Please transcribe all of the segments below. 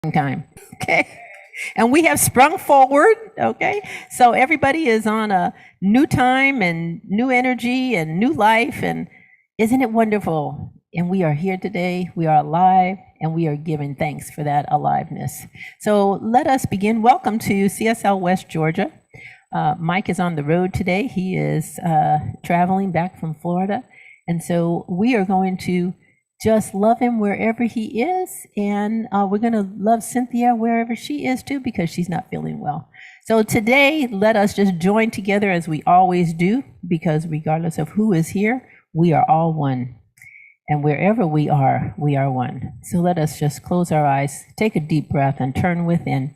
time. Okay. And we have sprung forward. Okay. So everybody is on a new time and new energy and new life. And isn't it wonderful? And we are here today. We are alive and we are giving thanks for that aliveness. So let us begin. Welcome to CSL West Georgia. Mike is on the road today. He is traveling back from Florida. And so we are going to just love him wherever he is. And we're going to love Cynthia wherever she is too, because she's not feeling well. So today, let us just join together as we always do, because regardless of who is here, we are all one. And wherever we are one. So let us just close our eyes, take a deep breath, and turn within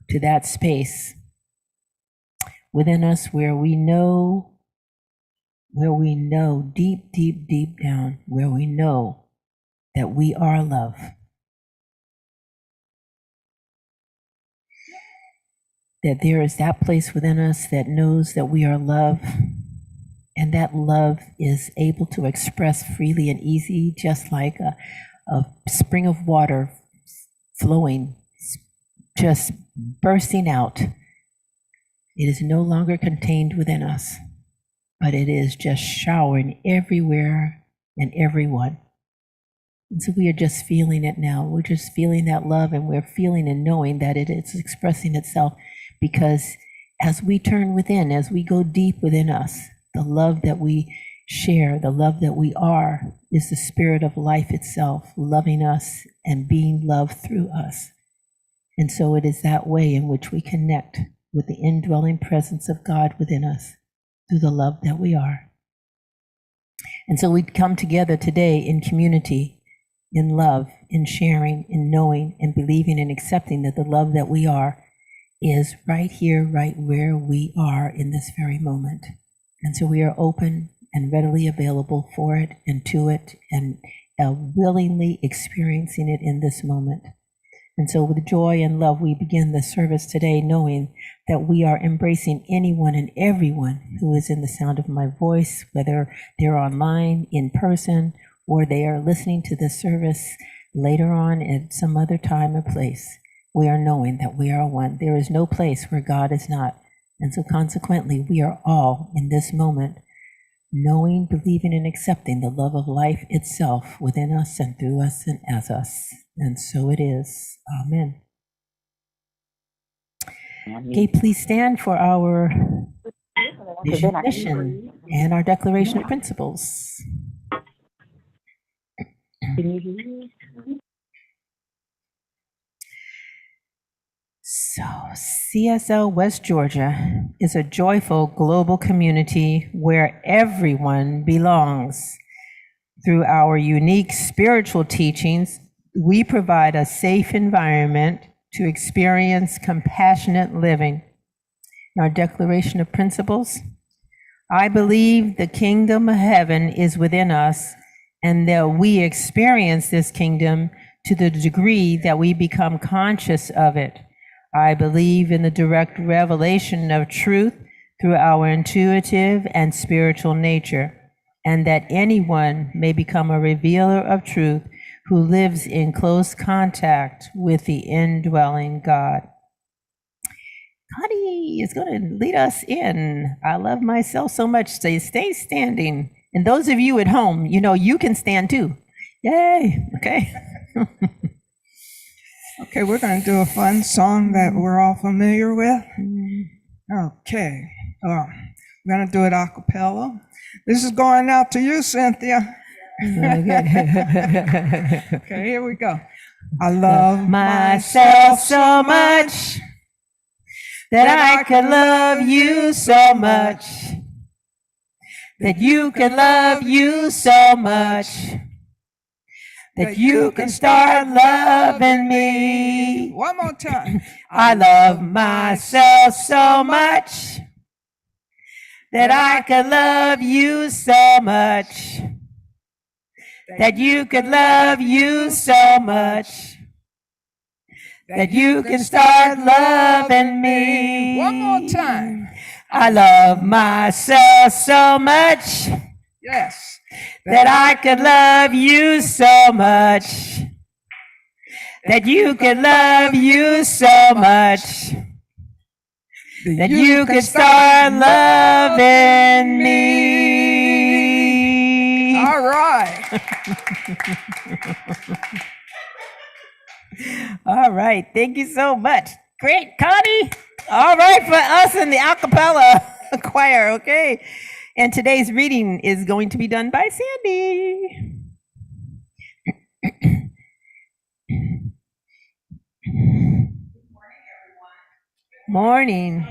to that space within us where we know deep, deep, deep down, where we know that we are love. That there is that place within us that knows that we are love, and that love is able to express freely and easy, just like a spring of water flowing, just bursting out. It is no longer contained within us, but it is just showering everywhere and everyone. And so we are just feeling it now. We're just feeling that love, and we're feeling and knowing that it is expressing itself, because as we turn within, as we go deep within us, the love that we share, the love that we are, is the spirit of life itself, loving us and being loved through us. And so it is that way in which we connect with the indwelling presence of God within us, through the love that we are. And so we come together today in community, in love, in sharing, in knowing, and believing and accepting that the love that we are is right here, right where we are in this very moment. And so we are open and readily available for it and to it, and willingly experiencing it in this moment. And so with joy and love, we begin the service today knowing that we are embracing anyone and everyone who is in the sound of my voice, whether they're online, in person, or they are listening to the service later on at some other time or place. We are knowing that we are one. There is no place where God is not. And so consequently, we are all in this moment knowing, believing, and accepting the love of life itself within us and through us and as us. And so it is. Amen. Okay, please stand for our vision, mission, and our declaration of principles. So, CSL West Georgia is a joyful global community where everyone belongs. Through our unique spiritual teachings, we provide a safe environment to experience compassionate living. In our declaration of principles, I believe the kingdom of heaven is within us, and that we experience this kingdom to the degree that we become conscious of it. I believe in the direct revelation of truth through our intuitive and spiritual nature, and that anyone may become a revealer of truth who lives in close contact with the indwelling God. Connie is going to lead us in. I love myself so much. Stay standing. And those of you at home, you can stand too. Yay. Okay. Okay, we're going to do a fun song that we're all familiar with. Okay. We're going to do it a cappella. This is going out to you, Cynthia. Okay, here we go. I love myself so much that I could love you so much, that you can love you so much, that you can start loving me. One more time. I love myself so much that I could love you so much, that you could love you so much, that you can start loving me. One more time. I love myself so much. Yes. that I could love you so much, that you could love you so much, that you could start loving me. All right. All right. Thank you so much. Great, Connie. All right, for us in the a cappella choir, okay? And today's reading is going to be done by Sandy. Morning.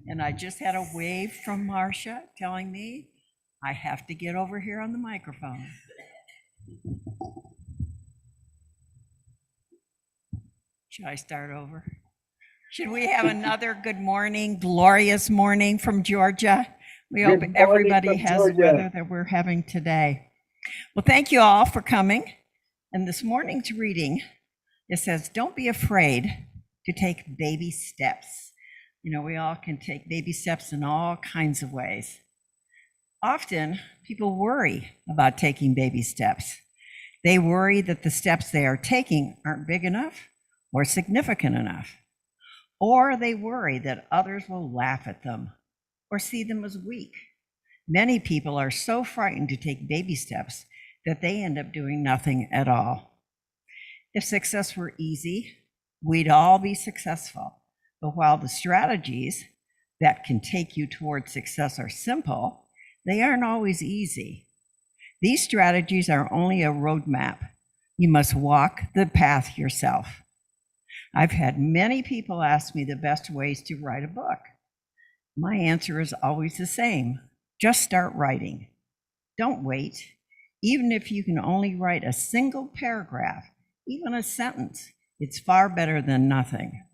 And I just had a wave from Marcia telling me I have to get over here on the microphone. Should I start over? Should we have another good morning, glorious morning from Georgia? We hope everybody has the weather that we're having today. Well, thank you all for coming. And this morning's reading, it says, don't be afraid to take baby steps. You know, we all can take baby steps in all kinds of ways. Often, people worry about taking baby steps. They worry that the steps they are taking aren't big enough or significant enough. Or they worry that others will laugh at them or see them as weak. Many people are so frightened to take baby steps that they end up doing nothing at all. If success were easy, we'd all be successful. But while the strategies that can take you towards success are simple, they aren't always easy. These strategies are only a roadmap. You must walk the path yourself. I've had many people ask me the best ways to write a book. My answer is always the same. Just start writing. Don't wait. Even if you can only write a single paragraph, even a sentence, it's far better than nothing.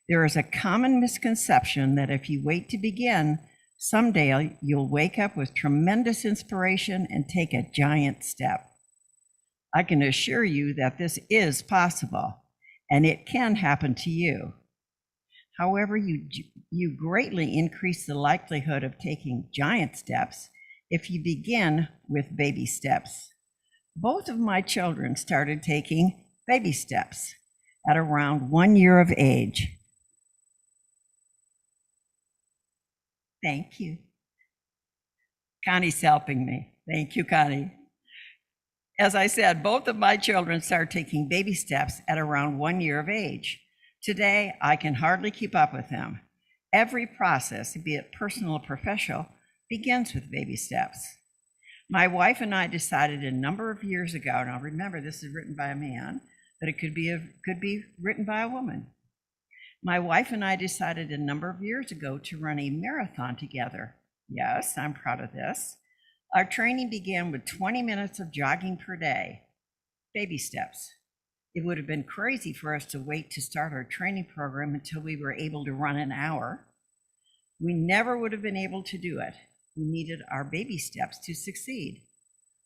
There is a common misconception that if you wait to begin, someday you'll wake up with tremendous inspiration and take a giant step. I can assure you that this is possible, and it can happen to you. However, you greatly increase the likelihood of taking giant steps if you begin with baby steps. Both of my children started taking baby steps at around 1 year of age. Thank you. Connie's helping me. Thank you, Connie. As I said, both of my children started taking baby steps at around 1 year of age. Today, I can hardly keep up with them. Every process, be it personal or professional, begins with baby steps. My wife and I decided a number of years ago, and I'll remember this is written by a man, but it could be written by a woman. My wife and I decided a number of years ago to run a marathon together. Yes, I'm proud of this. Our training began with 20 minutes of jogging per day. Baby steps. It would have been crazy for us to wait to start our training program until we were able to run an hour. We never would have been able to do it. We needed our baby steps to succeed.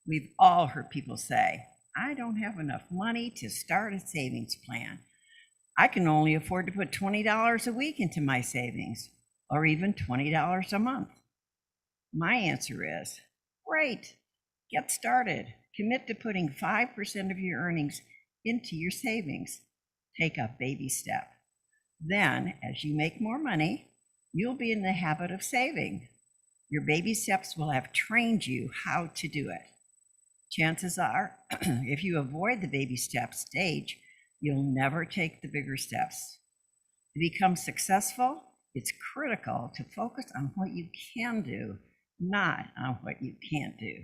We've all heard people say, I don't have enough money to start a savings plan. I can only afford to put $20 a week into my savings, or even $20 a month. My answer is, great, get started. Commit to putting 5% of your earnings into your savings. Take a baby step. Then, as you make more money, you'll be in the habit of saving. Your baby steps will have trained you how to do it. Chances are, if you avoid the baby step stage, you'll never take the bigger steps. To become successful, it's critical to focus on what you can do, not on what you can't do.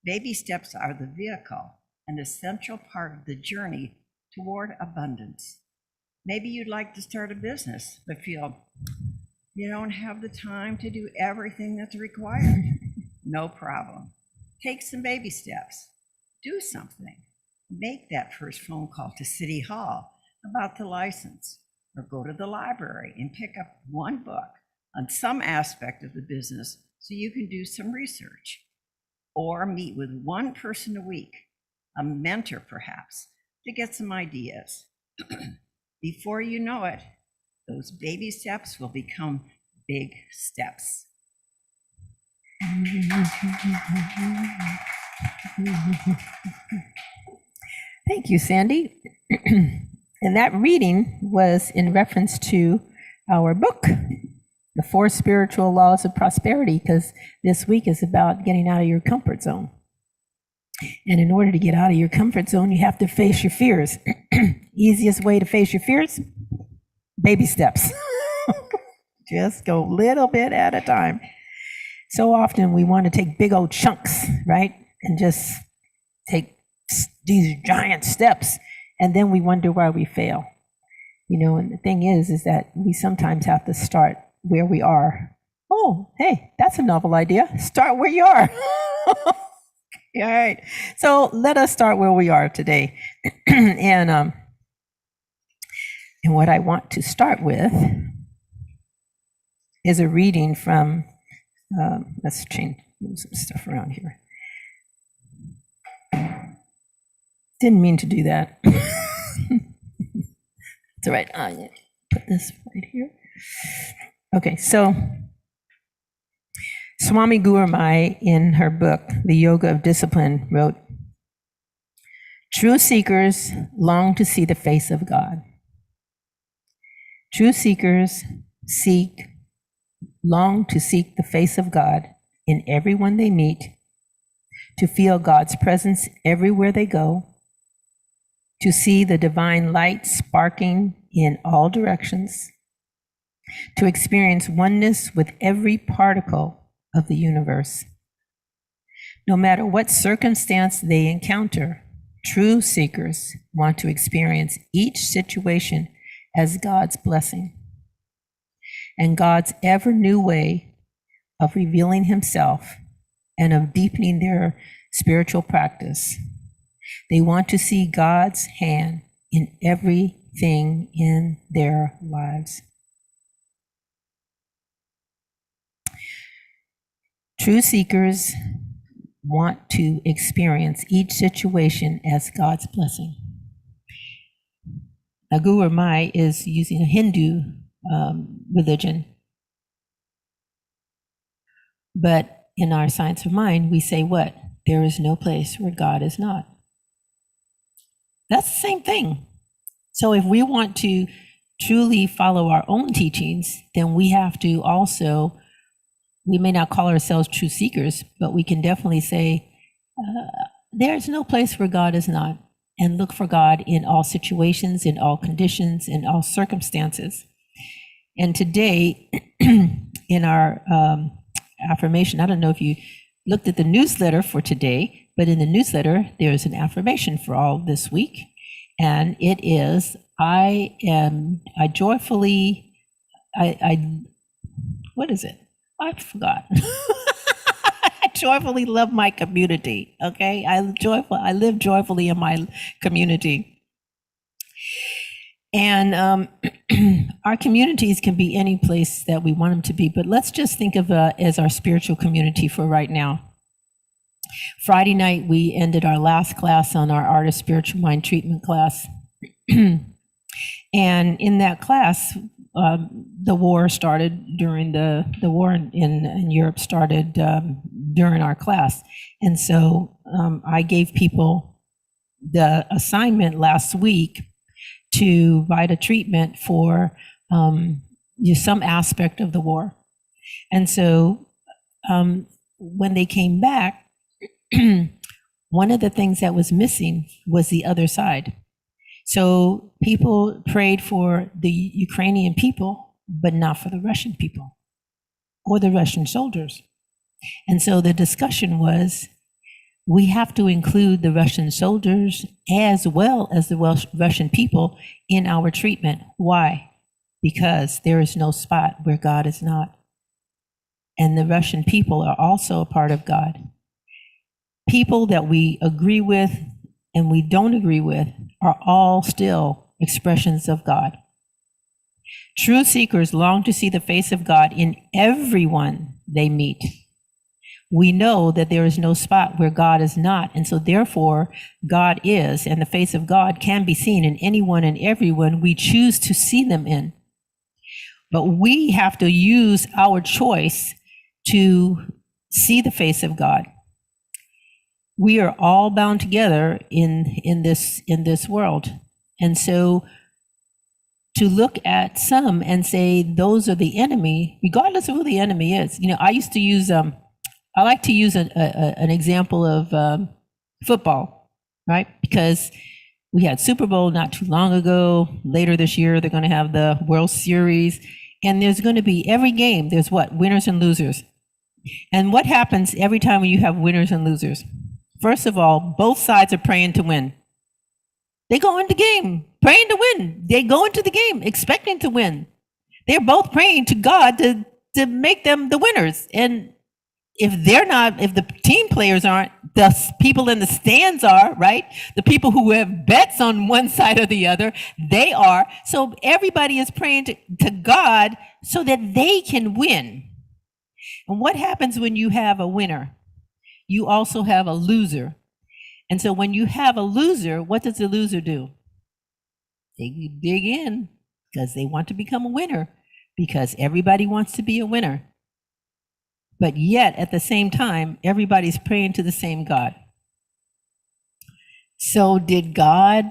Baby steps are the vehicle, an essential part of the journey toward abundance. Maybe you'd like to start a business, but feel you don't have the time to do everything that's required. No problem. Take some baby steps. Do something. Make that first phone call to City Hall about the license, or go to the library and pick up one book on some aspect of the business so you can do some research. Or meet with one person a week, a mentor perhaps, to get some ideas. Before you know it, those baby steps will become big steps. Thank you, Sandy. And that reading was in reference to our book, The 4 Spiritual Laws of Prosperity, because this week is about getting out of your comfort zone. And in order to get out of your comfort zone, you have to face your fears. Easiest way to face your fears? Baby steps. Just go little bit at a time. So often we want to take big old chunks, right? And just take these giant steps. And then we wonder why we fail. You know, and the thing is that we sometimes have to start where we are. Oh, hey, that's a novel idea. Start where you are. All right. So let us start where we are today. And what I want to start with is a reading from, let's move some stuff around here. Didn't mean to do that. It's all right. Put this right here. Okay, so Swami Gurumai, in her book, The Yoga of Discipline, wrote, "True seekers long to see the face of God. True seekers long to seek the face of God in everyone they meet, to feel God's presence everywhere they go, to see the divine light sparking in all directions, to experience oneness with every particle of the universe. No matter what circumstance they encounter, true seekers want to experience each situation as God's blessing and God's ever new way of revealing himself and of deepening their spiritual practice. They want to see God's hand in everything in their lives. True seekers want to experience each situation as God's blessing." Now, Gurumai is using a Hindu religion, but in our science of mind, we say what? There is no place where God is not. That's the same thing. So if we want to truly follow our own teachings, then we have to also, we may not call ourselves true seekers, but we can definitely say, there's no place where God is not, and look for God in all situations, in all conditions, in all circumstances. And today, in our affirmation, I don't know if you looked at the newsletter for today, but in the newsletter, there's an affirmation for all this week. And it is, what is it? I forgot. I joyfully love my community, okay? I live joyfully in my community. And our communities can be any place that we want them to be, but let's just think of as our spiritual community for right now. Friday night, we ended our last class on our Art of Spiritual Mind treatment class. And in that class, the war started during the war in Europe started during our class. And so I gave people the assignment last week to write a treatment for some aspect of the war. And so when they came back, one of the things that was missing was the other side. So people prayed for the Ukrainian people, but not for the Russian people or the Russian soldiers. And so the discussion was, we have to include the Russian soldiers as well as the Russian people in our treatment. Why? Because there is no spot where God is not. And the Russian people are also a part of God. People that we agree with and we don't agree with are all still expressions of God. True seekers long to see the face of God in everyone they meet. We know that there is no spot where God is not, and so therefore God is, and the face of God can be seen in anyone and everyone we choose to see them in. But we have to use our choice to see the face of God. We are all bound together in this world. And so to look at some and say those are the enemy, regardless of who the enemy is. I used to use I like to use an example of football, right? Because we had Super Bowl not too long ago. Later this year, they're going to have the World Series. And there's going to be every game, there's what? Winners and losers. And what happens every time when you have winners and losers? First of all, both sides are praying to win. They go into the game praying to win. They go into the game expecting to win. They're both praying to God to make them the winners. And if the team players aren't, the people in the stands are, right? The people who have bets on one side or the other, they are. So everybody is praying to God so that they can win. And what happens when you have a winner? You also have a loser. And so when you have a loser, what does the loser do? They dig in because they want to become a winner, because everybody wants to be a winner. But yet, at the same time, everybody's praying to the same God. So did God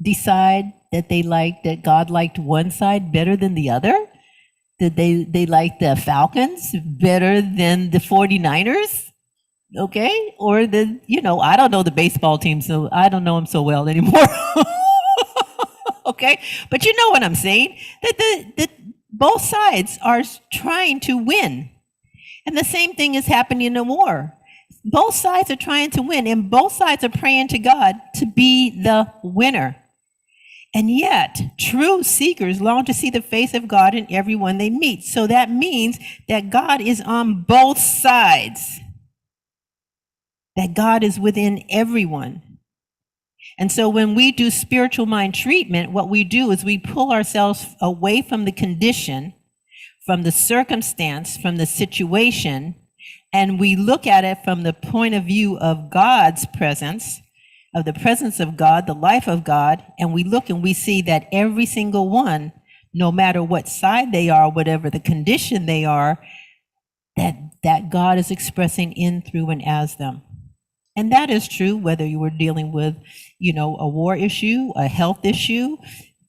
decide that God liked one side better than the other? Did they like the Falcons better than the 49ers? Okay? Or I don't know the baseball team, so I don't know them so well anymore. Okay? But you know what I'm saying? That both sides are trying to win. And the same thing is happening in a war. Both sides are trying to win, and both sides are praying to God to be the winner. And yet, true seekers long to see the face of God in everyone they meet. So that means that God is on both sides, that God is within everyone. And so when we do spiritual mind treatment, what we do is we pull ourselves away from the condition, from the circumstance, from the situation, and we look at it from the point of view of God's presence, of the presence of God, the life of God, and we look and we see that every single one, no matter what side they are, whatever the condition they are, that God is expressing in, through, and as them. And that is true whether you were dealing with, a war issue, a health issue,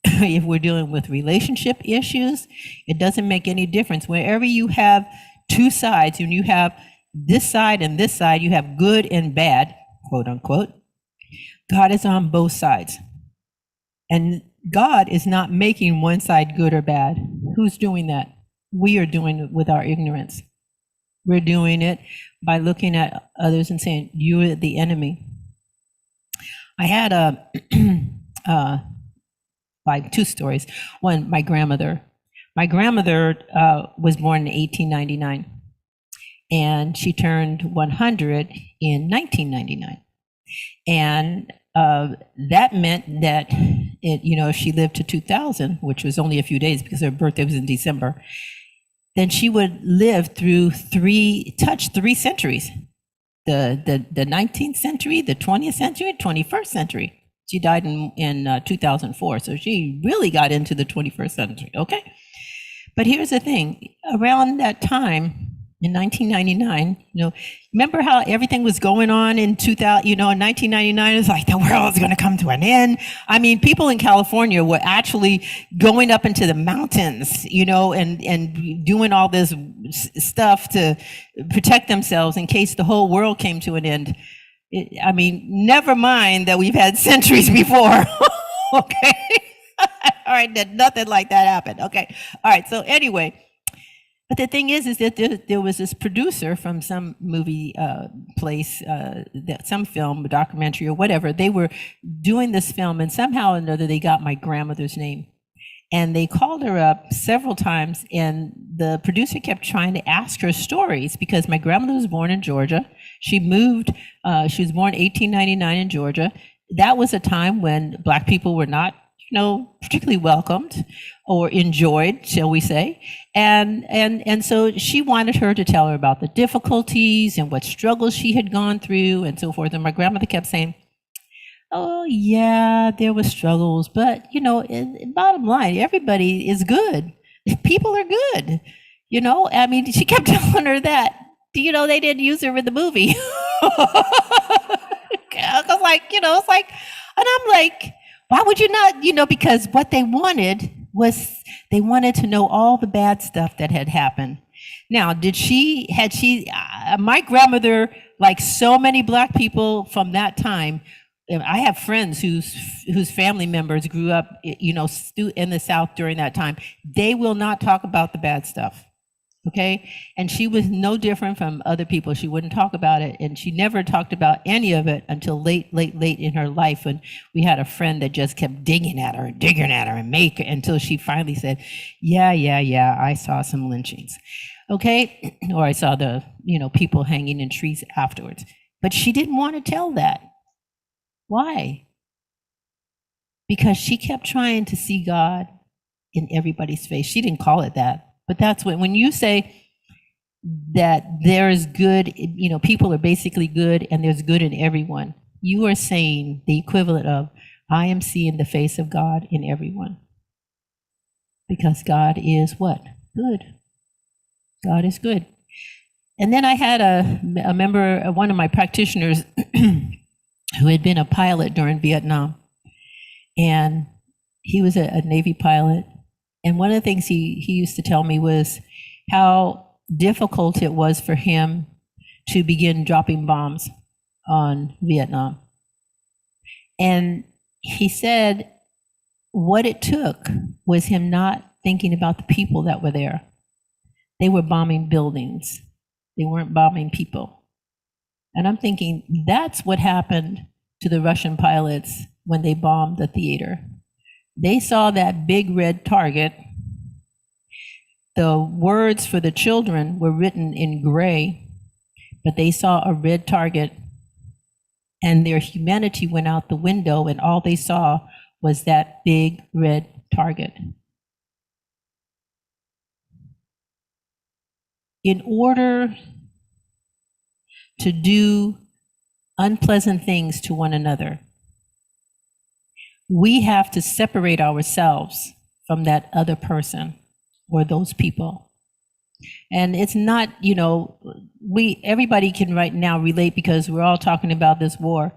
if we're dealing with relationship issues, it doesn't make any difference. Wherever you have two sides, and you have this side and this side, you have good and bad, quote unquote, God is on both sides. And God is not making one side good or bad. Who's doing that? We are doing it with our ignorance. We're doing it by looking at others and saying, you're the enemy. I had like two stories. One, my grandmother. My grandmother was born in 1899, and she turned 100 in 1999. And that meant that if she lived to 2000, which was only a few days because her birthday was in December, then she would live through touch three centuries: the 19th century, the 20th century, 21st century. She died in 2004, so she really got into the 21st century, okay? But here's the thing. Around that time, in 1999, remember how everything was going on in 2000, in 1999, it was like the world is going to come to an end. I mean, people in California were actually going up into the mountains, and doing all this stuff to protect themselves in case the whole world came to an end. Never mind that we've had centuries before, okay? All right, that nothing like that happened, okay? All right, so anyway, but the thing is that there was this producer from some movie place, some film, a documentary or whatever. They were doing this film, and somehow or another they got my grandmother's name. And they called her up several times, and the producer kept trying to ask her stories, because my grandmother was born in Georgia. She moved, she was born 1899 in Georgia. That was a time when Black people were not, particularly welcomed or enjoyed, shall we say. And so she wanted her to tell her about the difficulties and what struggles she had gone through and so forth. And my grandmother kept saying, oh, yeah, there were struggles, but, bottom line, everybody is good. People are good. You know, I mean, she kept telling her that. Do you know they didn't use her in the movie? I was like, you know, it's like, and I'm like, why would you not? You know, because what they wanted was they wanted to know all the bad stuff that had happened. Now, my grandmother, like so many Black people from that time, I have friends whose family members grew up, you know, in the South during that time. They will not talk about the bad stuff. Okay. And she was no different from other people. She wouldn't talk about it. And she never talked about any of it until late in her life. And we had a friend that just kept digging at her and until she finally said, yeah, I saw some lynchings. Okay. Or I saw the, you know, people hanging in trees afterwards. But she didn't want to tell that. Why? Because she kept trying to see God in everybody's face. She didn't call it that. But that's when you say that there is good, you know, people are basically good and there's good in everyone, you are saying the equivalent of, I am seeing the face of God in everyone. Because God is what? Good. God is good. And then I had a member, one of my practitioners who had been a pilot during Vietnam. And he was a Navy pilot. And one of the things he used to tell me was how difficult it was for him to begin dropping bombs on Vietnam. And he said what it took was him not thinking about the people that were there. They were bombing buildings. They weren't bombing people. And I'm thinking that's what happened to the Russian pilots when they bombed the theater. They saw that big red target. The words for the children were written in gray, but they saw a red target, and their humanity went out the window, and all they saw was that big red target. In order to do unpleasant things to one another, we have to separate ourselves from that other person or those people. And it's not, you know, everybody can right now relate because we're all talking about this war.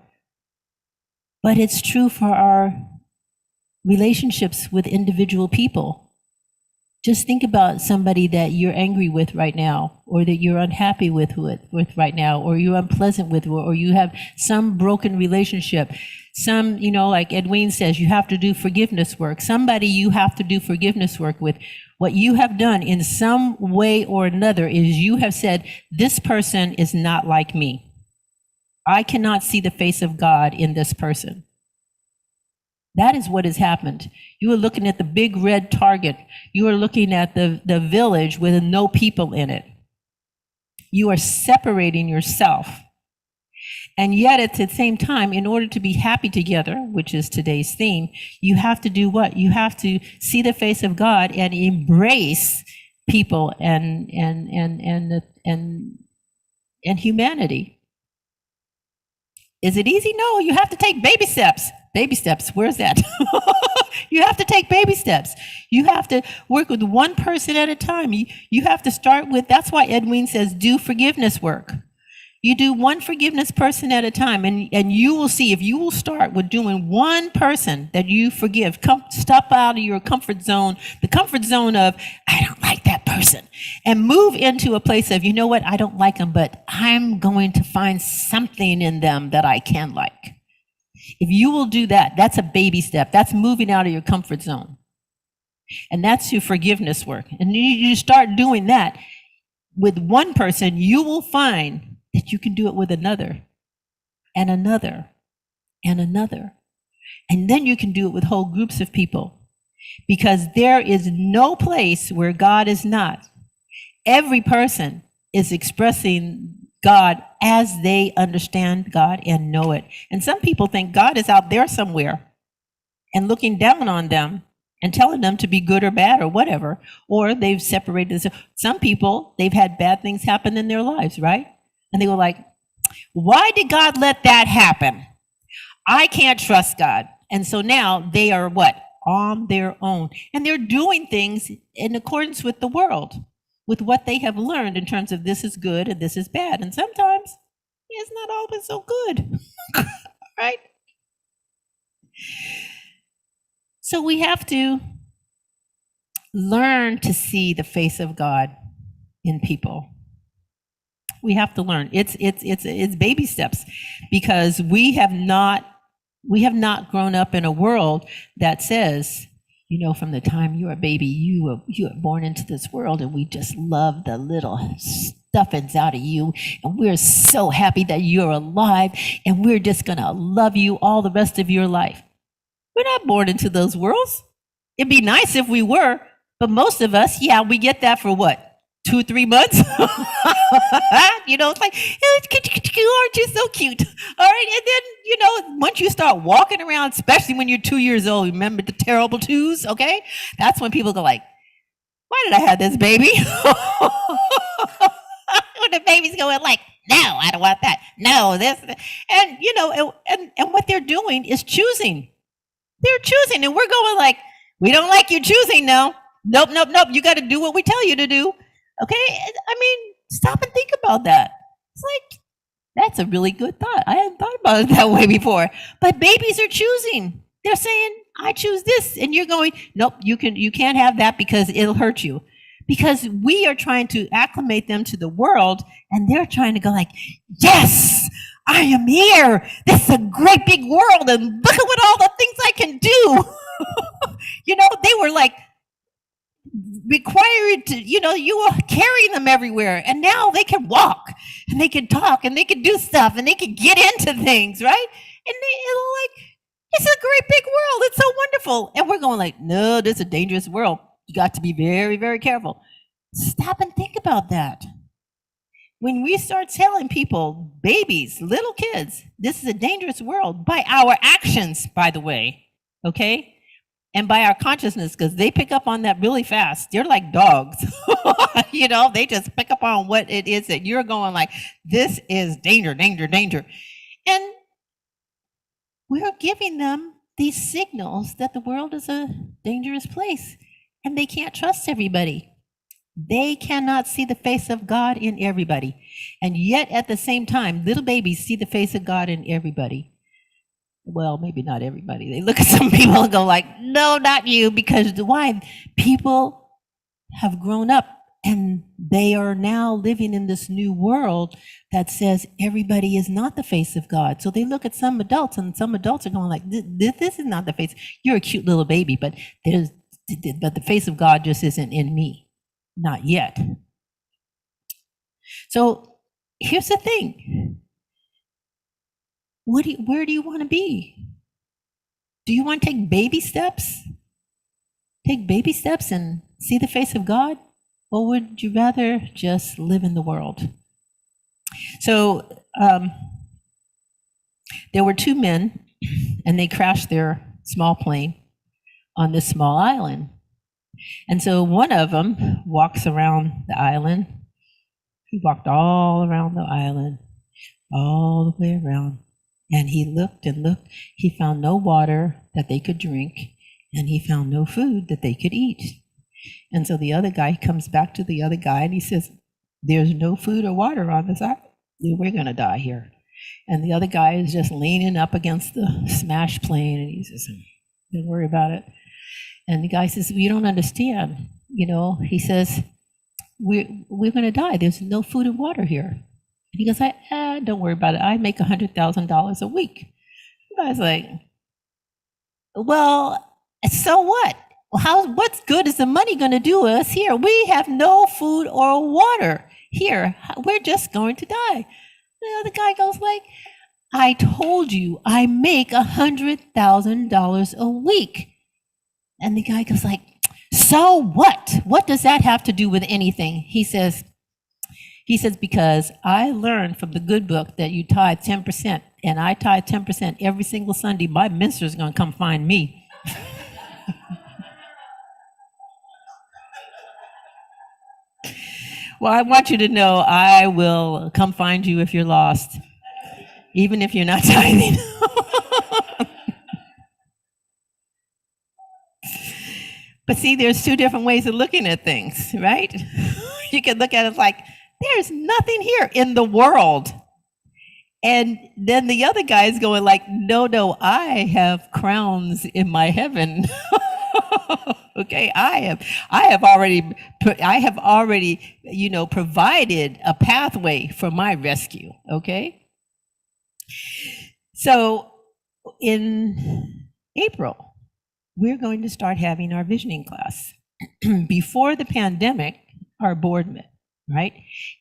But it's true for our relationships with individual people. Just think about somebody that you're angry with right now, or that you're unhappy with right now, or you're unpleasant with, or you have some broken relationship. Some, you know, like Edwin says, you have to do forgiveness work. Somebody you have to do forgiveness work with. What you have done in some way or another is you have said, this person is not like me. I cannot see the face of God in this person. That is what has happened. You are looking at the big red target. You are looking at the village with no people in it. You are separating yourself. And yet at the same time, in order to be happy together, which is today's theme, you have to do what? You have to see the face of God and embrace people and humanity. Is it easy? No, you have to take baby steps. Baby steps, where's that? You have to take baby steps. You have to work with one person at a time. You have to start with, that's why Edwin says, do forgiveness work. You do one forgiveness person at a time, and you will see, if you will start with doing one person that you forgive, step out of your comfort zone, the comfort zone of, I don't like that person, and move into a place of, you know what, I don't like them, but I'm going to find something in them that I can like. If you will do that, that's a baby step. That's moving out of your comfort zone. And that's your forgiveness work. And you start doing that with one person, you will find that you can do it with another, and another, and another. And then you can do it with whole groups of people, because there is no place where God is not. Every person is expressing God as they understand God and know it. And some people think God is out there somewhere and looking down on them and telling them to be good or bad or whatever, or they've separated. Some people, they've had bad things happen in their lives, right? And they were like, why did God let that happen? I can't trust God. And so now they are what? on their own. And they're doing things in accordance with the world, with what they have learned in terms of this is good and this is bad. And sometimes it's not always so good, right? So we have to learn to see the face of God in people. We have to learn. It's baby steps, because we have not grown up in a world that says, you know, from the time you were a baby, you were born into this world, and we just love the little stuffings out of you, and we're so happy that you're alive, and we're just gonna love you all the rest of your life. We're not born into those worlds. It'd be nice if we were, but most of us, yeah, we get that for what? 2-3 months? You know, it's like, aren't you so cute? All right, and then, you know, once you start walking around, especially when you're 2 years old, remember the terrible twos, okay? That's when people go like, why did I have this baby? When the baby's going like, no, I don't want that. No, this. And, you know, and what they're doing is choosing. They're choosing, and we're going like, we don't like you choosing, no. Nope. You got to do what we tell you to do. Okay? I mean, stop and think about that. It's like, that's a really good thought. I hadn't thought about it that way before. But babies are choosing. They're saying, I choose this. And you're going, nope, you can't have that because it'll hurt you. Because we are trying to acclimate them to the world, and they're trying to go like, yes, I am here. This is a great big world, and look at what all the things I can do. You know, they were like required to, you know, you were carrying them everywhere, and now they can walk, and they can talk, and they can do stuff, and they can get into things, right? And they're like, it's a great big world. It's so wonderful. And we're going like, no, this is a dangerous world. You got to be very, very careful. Stop and think about that. When we start telling people, babies, little kids, this is a dangerous world, by our actions, by the way, okay? And by our consciousness, because they pick up on that really fast. They're like dogs. You know, they just pick up on what it is that you're going like, this is danger. And we're giving them these signals that the world is a dangerous place, and they can't trust everybody. They cannot see the face of God in everybody. And yet at the same time, little babies see the face of God in everybody. Well, maybe not everybody. They look at some people and go like, no, not you, because why? People have grown up, and they are now living in this new world that says everybody is not the face of God. So they look at some adults, and some adults are going like, this is not the face. You're a cute little baby, but the face of God just isn't in me. Not yet. So here's the thing. Where do you want to be? Do you want to take baby steps? Take baby steps and see the face of God? Or would you rather just live in the world? So there were two men, and they crashed their small plane on this small island. And so one of them walks around the island. He walked all around the island, all the way around. And he looked and looked. He found no water that they could drink, and he found no food that they could eat. And so the other guy comes back to the other guy, and he says, there's no food or water on this island. We're going to die here. And the other guy is just leaning up against the smashed plane, and he says, don't worry about it. And the guy says, well, you don't understand. You know, he says, we're going to die. There's no food and water here. And he goes, don't worry about it. I make $100,000 a week. The guy's like, well, so what? What's good is the money going to do us here? We have no food or water here. We're just going to die. The other guy goes like, I told you I make $100,000 a week. And the guy goes like, so what? What does that have to do with anything? He says, because I learned from the good book that you tithe 10%, and I tithe 10% every single Sunday. My minister's going to come find me. Well, I want you to know I will come find you if you're lost, even if you're not tithing. But see, there's two different ways of looking at things, right? You can look at it like, there's nothing here in the world. And then the other guy is going like, no, I have crowns in my heaven. Okay, I have already, provided a pathway for my rescue. Okay. So in April, we're going to start having our visioning class. Before the pandemic, our board met, right?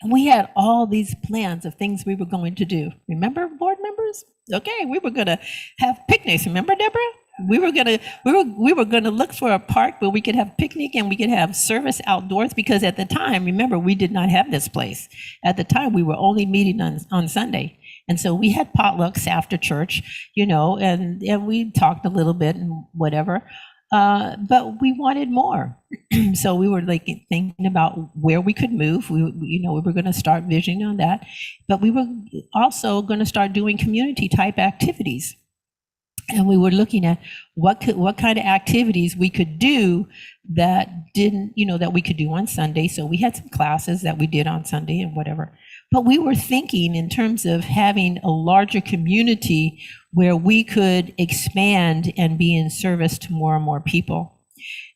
And we had all these plans of things we were going to do. Remember, board members? Okay, we were going to have picnics. Remember, Deborah? We were gonna look for a park where we could have picnic and we could have service outdoors, because at the time, remember, we did not have this place. At the time, we were only meeting on Sunday. And so we had potlucks after church, and we talked a little bit and whatever. But we wanted more. So we were thinking about where we could move. We were going to start visioning on that, but we were also going to start doing community type activities. And we were looking at what kind of activities we could do that that we could do on Sunday. So we had some classes that we did on Sunday and whatever. But we were thinking in terms of having a larger community where we could expand and be in service to more and more people.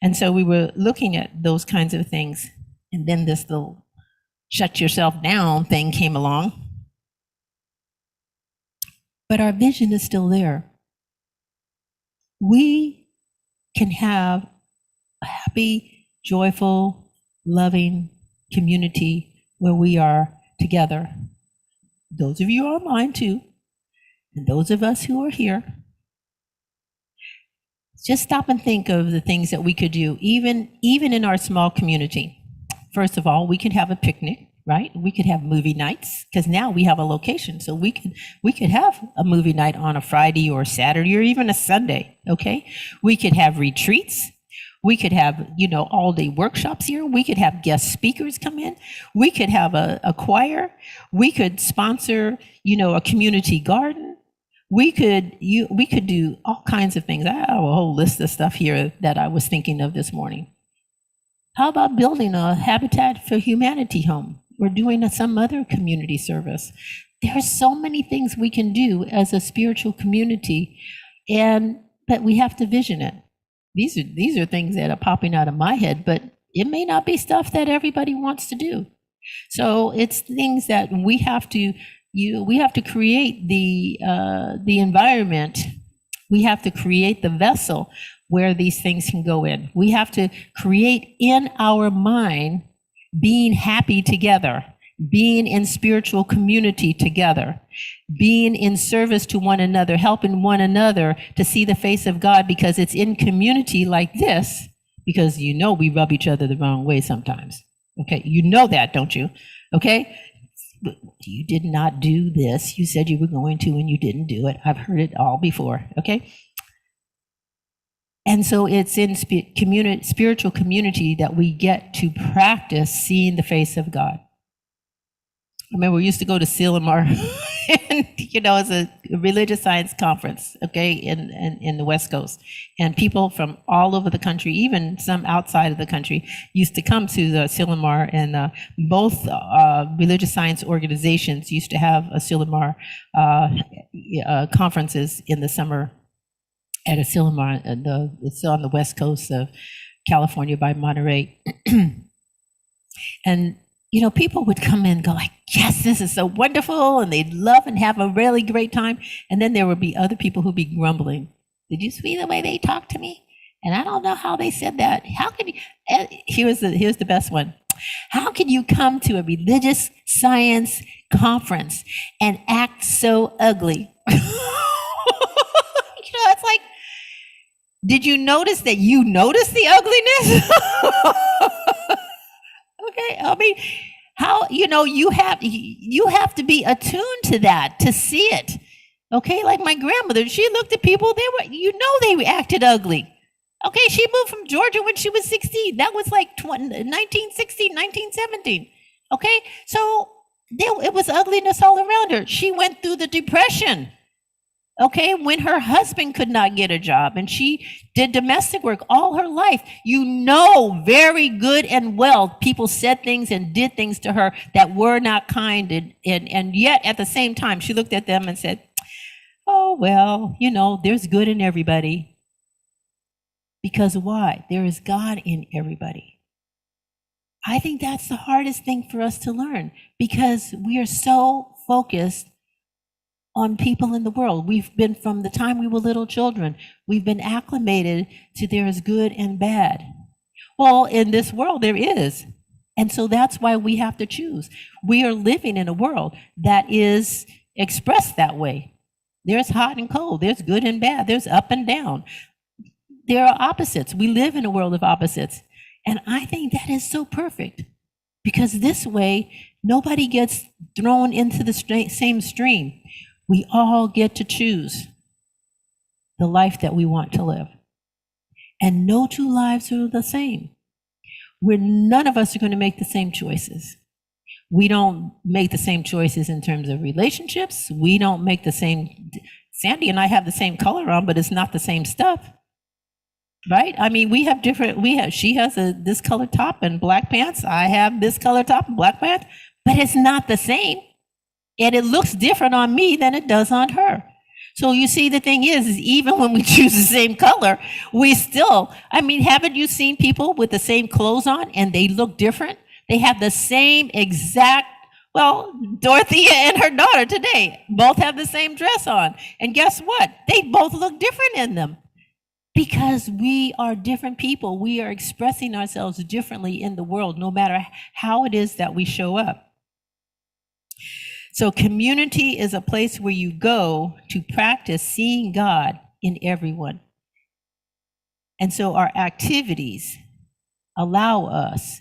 And so we were looking at those kinds of things. And then this little shut yourself down thing came along. But our vision is still there. We can have a happy, joyful, loving community where we are together. Those of you online too, and those of us who are here. Just stop and think of the things that we could do, even in our small community. First of all, we could have a picnic, right? We could have movie nights, because now we have a location. So we could have a movie night on a Friday or Saturday or even a Sunday, okay? We could have retreats. We could have, all day workshops here. We could have guest speakers come in. We could have a choir. We could sponsor, a community garden. We could do all kinds of things. I have a whole list of stuff here that I was thinking of this morning. How about building a Habitat for Humanity home or doing some other community service? There are so many things we can do as a spiritual community, but we have to vision it. These are things that are popping out of my head, but it may not be stuff that everybody wants to do. So it's things that we have to create the environment. We have to create the vessel where these things can go in. We have to create in our mind being happy together, being in spiritual community together, being in service to one another, helping one another to see the face of God, because it's in community like this, because we rub each other the wrong way sometimes. Okay, that, don't you? Okay, you did not do this. You said you were going to and you didn't do it. I've heard it all before, okay? And so it's in spiritual community that we get to practice seeing the face of God. I remember we used to go to Silmar, and it's a religious science conference, okay, in the West Coast, and people from all over the country, even some outside of the country, used to come to the Silmar, and both religious science organizations used to have a Silmar conferences in the summer at a Silmar. It's on the West Coast of California by Monterey, and people would come in and go like, yes, this is so wonderful. And they'd love and have a really great time. And then there would be other people who'd be grumbling. Did you see the way they talked to me? And I don't know how they said that. How can you, here's the best one. How can you come to a religious science conference and act so ugly? It's like, did you notice that you noticed the ugliness? Okay, I mean, how, you have to be attuned to that, to see it. Okay, like my grandmother, she looked at people, they acted ugly. Okay, she moved from Georgia when she was 16. That was like 1916, 1917. Okay, so it was ugliness all around her. She went through the Depression. Okay, when her husband could not get a job and she did domestic work all her life, you know very good and well people said things and did things to her that were not kind, and yet at the same time she looked at them and said, oh, well, you know, there's good in everybody. Because why? There is God in everybody. I think that's the hardest thing for us to learn, because we are so focused on people in the world. We've been, from the time we were little children, we've been acclimated to there is good and bad. Well, in this world there is. And so that's why we have to choose. We are living in a world that is expressed that way. There's hot and cold, there's good and bad, there's up and down. There are opposites. We live in a world of opposites. And I think that is so perfect, because this way nobody gets thrown into the same stream. We all get to choose the life that we want to live. And no two lives are the same. None of us are going to make the same choices. We don't make the same choices in terms of relationships. We don't make the same. Sandy and I have the same color on, but it's not the same stuff. Right? I mean, we have different, she has this color top and black pants. I have this color top and black pants, but it's not the same. And it looks different on me than it does on her. So you see, the thing is even when we choose the same color, we still, I mean, haven't you seen people with the same clothes on and they look different? They have the same exact, well, Dorothea and her daughter today both have the same dress on. And guess what? They both look different in them. Because we are different people. We are expressing ourselves differently in the world, no matter how it is that we show up. So community is a place where you go to practice seeing God in everyone. And so our activities allow us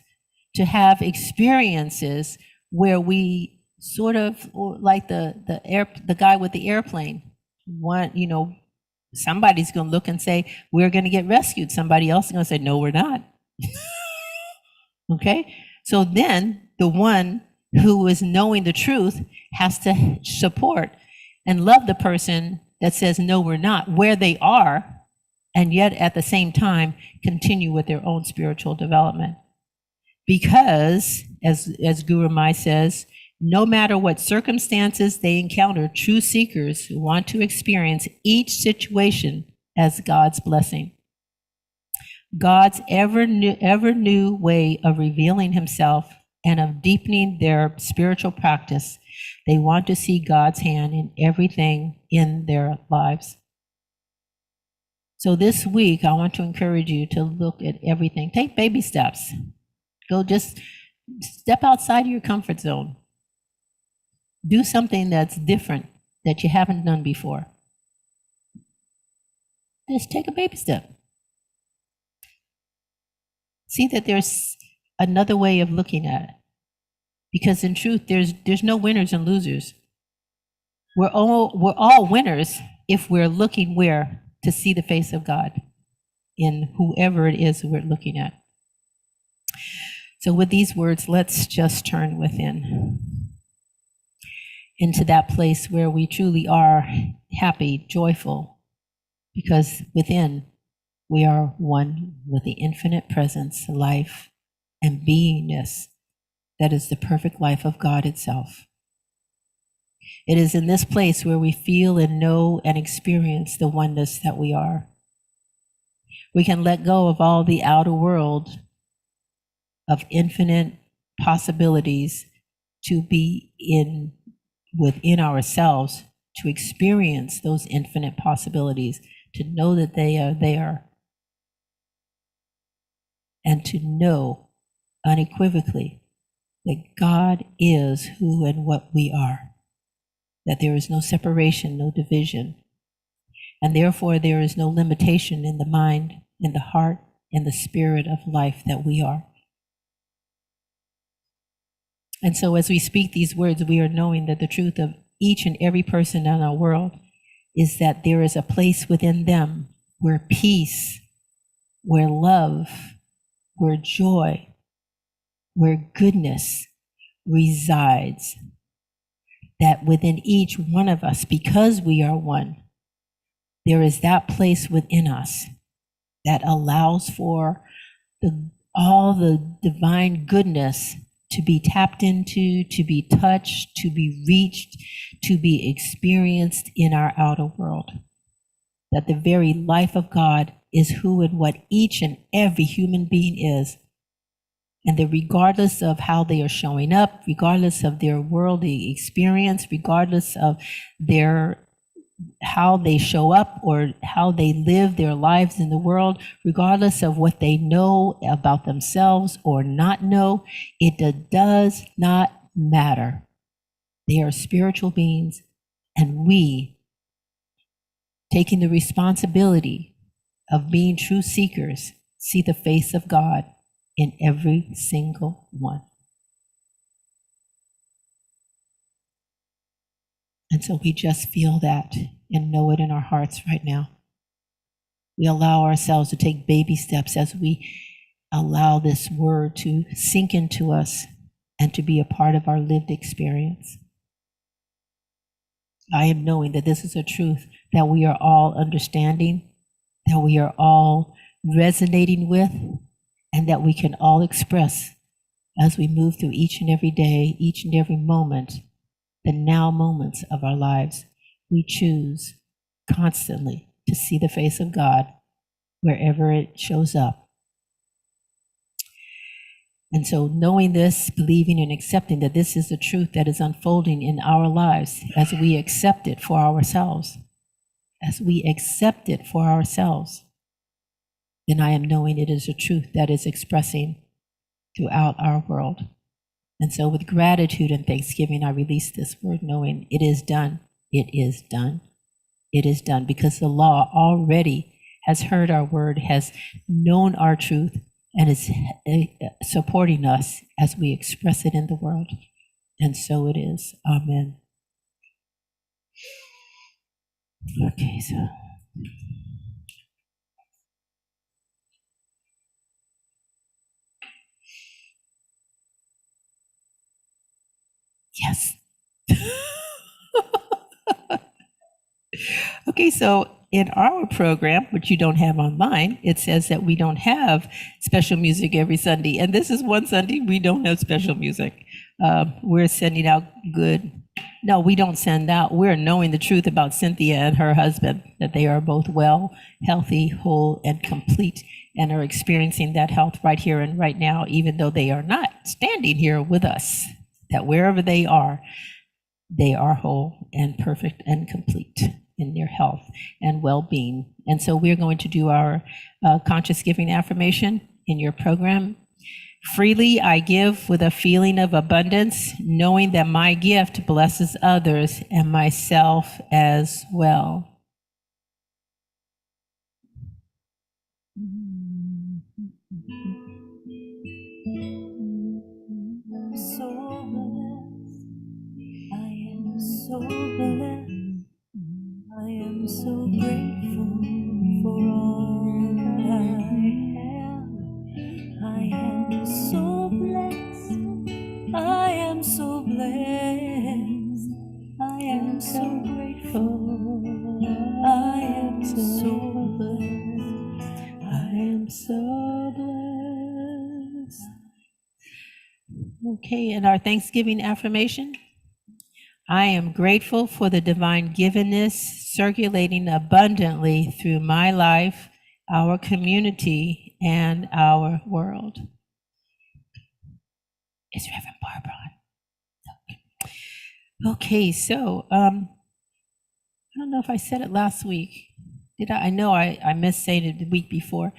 to have experiences where we sort of, like the guy with the airplane, somebody's going to look and say, we're going to get rescued. Somebody else is going to say, no, we're not. Okay? So then the one who is knowing the truth has to support and love the person that says, no, we're not, where they are, and yet at the same time continue with their own spiritual development. Because, as Guru Mai says, no matter what circumstances they encounter, true seekers want to experience each situation as God's blessing. God's ever new way of revealing himself and of deepening their spiritual practice. They want to see God's hand in everything in their lives. So this week, I want to encourage you to look at everything. Take baby steps. Go just step outside of your comfort zone. Do something that's different that you haven't done before. Just take a baby step. See that there's another way of looking at it. Because in truth, there's no winners and losers. We're all winners if we're looking where? To see the face of God in whoever it is we're looking at. So with these words, let's just turn within, into that place where we truly are happy, joyful, because within we are one with the infinite presence, life, and beingness that is the perfect life of God itself. It is in this place where we feel and know and experience the oneness that we are. We can let go of all the outer world of infinite possibilities to be within ourselves, to experience those infinite possibilities, to know that they are there, and to know unequivocally that God is who and what we are, that there is no separation, no division, and therefore there is no limitation in the mind, in the heart, in the spirit of life that we are. And so as we speak these words, we are knowing that the truth of each and every person in our world is that there is a place within them where peace, where love, where joy, where goodness resides. That within each one of us, because we are one, there is that place within us that allows for all the divine goodness to be tapped into, to be touched, to be reached, to be experienced in our outer world. That the very life of God is who and what each and every human being is. And that regardless of how they are showing up, regardless of their worldly experience, regardless of how they show up or how they live their lives in the world, regardless of what they know about themselves or not know, it does not matter. They are spiritual beings, and we, taking the responsibility of being true seekers, see the face of God in every single one. And so we just feel that and know it in our hearts right now. We allow ourselves to take baby steps as we allow this word to sink into us and to be a part of our lived experience. I am knowing that this is a truth that we are all understanding, that we are all resonating with, and that we can all express as we move through each and every day, each and every moment, the now moments of our lives. We choose constantly to see the face of God wherever it shows up. And so knowing this, believing and accepting that this is the truth that is unfolding in our lives as we accept it for ourselves, then I am knowing it is a truth that is expressing throughout our world. And so with gratitude and thanksgiving, I release this word knowing it is done. It is done. It is done, because the law already has heard our word, has known our truth, and is supporting us as we express it in the world. And so it is. Amen. Okay, so. Yes. Okay, so in our program, which you don't have online, it says that we don't have special music every Sunday. And this is one Sunday we don't have special music. We're sending out good. No, we don't send out. We're knowing the truth about Cynthia and her husband, that they are both well, healthy, whole, and complete, and are experiencing that health right here and right now, even though they are not standing here with us. That wherever they are whole and perfect and complete in their health and well-being. And so we're going to do our conscious giving affirmation in your program. Freely I give with a feeling of abundance, knowing that my gift blesses others and myself as well. So blessed, I am so blessed. I am so grateful for all that I have. I am so blessed. I am so blessed. I am so grateful. I am so blessed. I am so blessed. Okay, and our Thanksgiving affirmation. I am grateful for the divine givenness circulating abundantly through my life, our community, and our world. It's Reverend Barbara. Okay, so I don't know if I said it last week. Did I? I know I missed saying it the week before.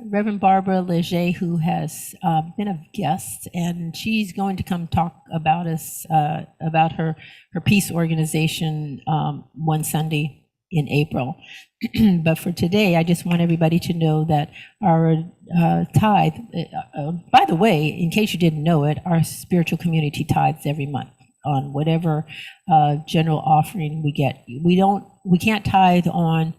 Reverend Barbara Leger, who has been a guest, and she's going to come talk about us, about her peace organization one Sunday in April. But for today, I just want everybody to know that our tithe, by the way, in case you didn't know it, our spiritual community tithes every month on whatever general offering we get. We can't tithe on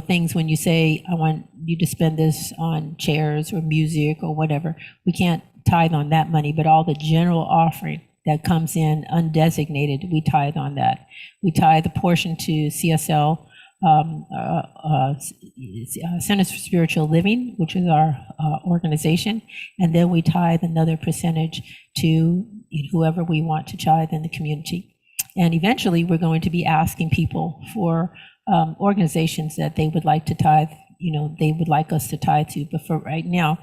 things when you say, I want you to spend this on chairs or music or whatever. We can't tithe on that money, but all the general offering that comes in undesignated, we tithe on that. We tithe a portion to CSL Centers for Spiritual Living, which is our organization, and then we tithe another percentage to whoever we want to tithe in the community. And eventually, we're going to be asking people for organizations that they would like to tithe, they would like us to tithe to. But for right now,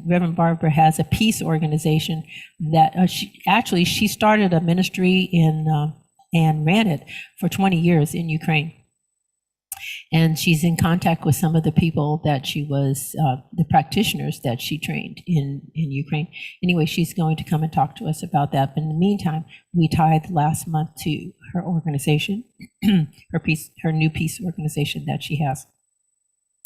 Reverend Barbara has a peace organization that she started a ministry in and ran it for 20 years in Ukraine. And she's in contact with some of the people that she was, the practitioners that she trained in Ukraine. Anyway, she's going to come and talk to us about that. But in the meantime, we tithed last month to her organization, her new peace organization that she has.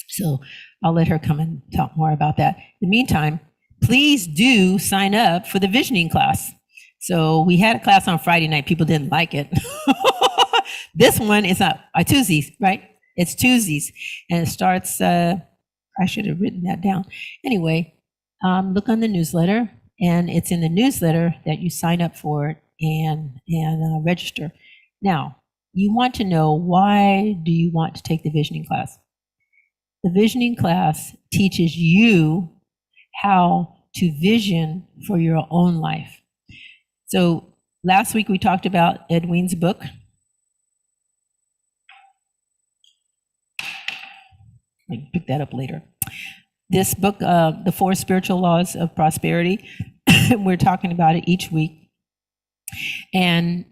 So I'll let her come and talk more about that. In the meantime, please do sign up for the visioning class. So we had a class on Friday night. People didn't like it. This one is on Tuesdays, right? It's Tuesdays, and it starts, I should have written that down. Anyway, look on the newsletter, and it's in the newsletter that you sign up for it and register. Now, you want to know, why do you want to take the visioning class? The visioning class teaches you how to vision for your own life. So last week we talked about Edwin's book. I can pick that up later. This book, The 4 Spiritual Laws of Prosperity, we're talking about it each week. And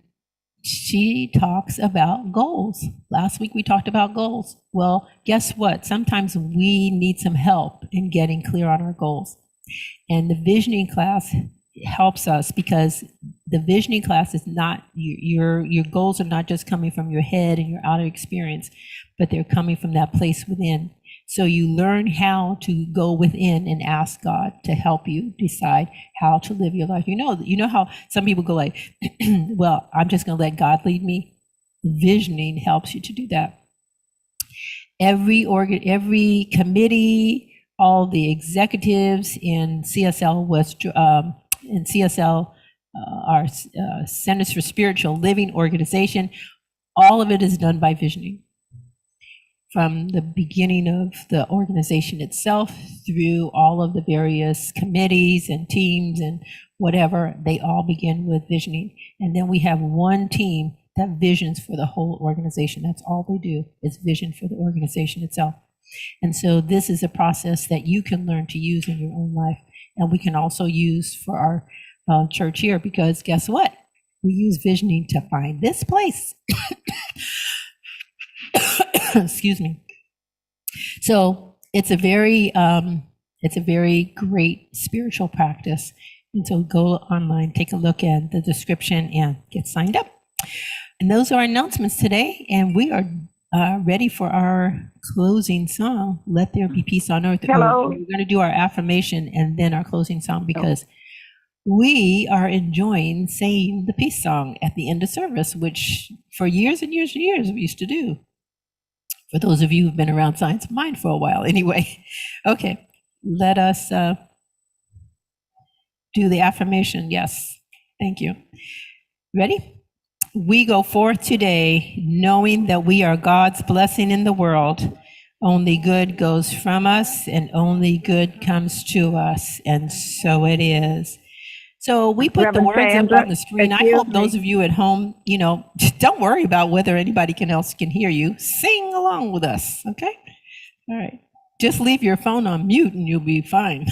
she talks about goals. Last week we talked about goals. Well, guess what? Sometimes we need some help in getting clear on our goals. And the visioning class helps us, because the visioning class is not, your goals are not just coming from your head and your outer experience, but they're coming from that place within. So you learn how to go within and ask God to help you decide how to live your life. You know how some people go like, well, I'm just going to let God lead me. Visioning helps you to do that. Every committee, all the executives in CSL our Centers for Spiritual Living organization, all of it is done by visioning. From the beginning of the organization itself through all of the various committees and teams and whatever, they all begin with visioning. And then we have one team that visions for the whole organization. That's all they do, is vision for the organization itself. And so this is a process that you can learn to use in your own life. And we can also use for our church here, because guess what? We use visioning to find this place. Excuse me. So it's a very great spiritual practice. And so go online, take a look at the description, and get signed up. And those are our announcements today. And we are ready for our closing song, Let There Be Peace on Earth. Hello. We're going to do our affirmation and then our closing song, because we are enjoying saying the peace song at the end of service, which for years and years and years we used to do. For those of you who've been around Science of Mind for a while, anyway. Okay, let us do the affirmation. Yes, thank you. Ready? We go forth today knowing that we are God's blessing in the world. Only good goes from us, and only good comes to us, and so it is. So we put Reverend the words Sandra, up on the screen. I hope those of you at home, don't worry about whether anybody else can hear you. Sing along with us, okay? All right. Just leave your phone on mute and you'll be fine.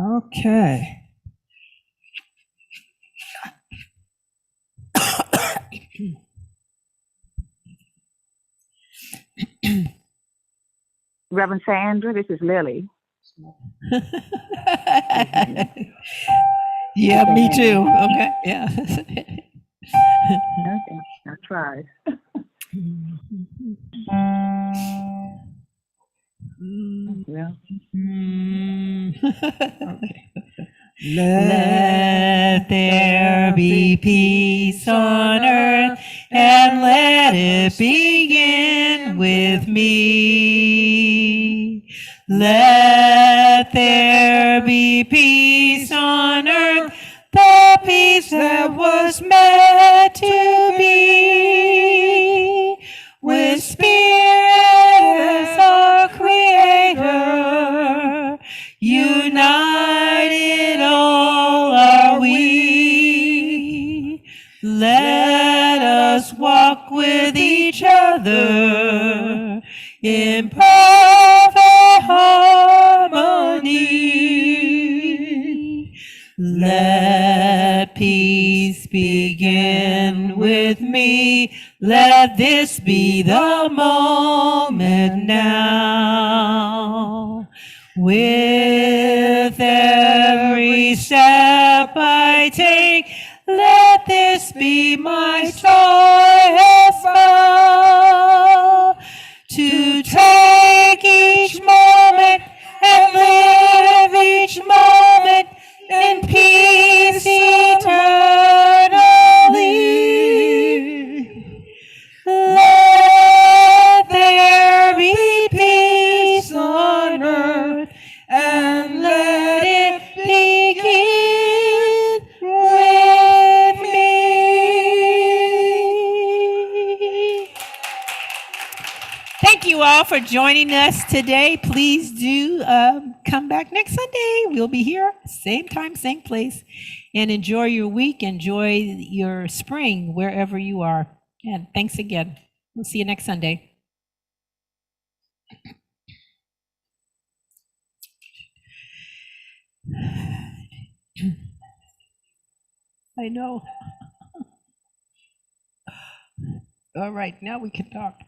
Okay. Reverend Sandra, this is Lily. Yeah, me too. Okay, yeah. Okay, I tried. Well, Okay. Let there be peace on earth, and let it begin with me. Let there be peace on earth, the peace that was meant to be. walk with each other in perfect harmony. Let peace begin with me. Let this be the moment now. With every step I take, let this be my joyous vow. To take each moment and live each moment in peace eternally. Let there be peace on earth, and let it begin with me. Thank you all for joining us today. Please do come back next Sunday. We'll be here, same time, same place. And enjoy your week. Enjoy your spring wherever you are. And thanks again. We'll see you next Sunday. I know. All right, now we can talk.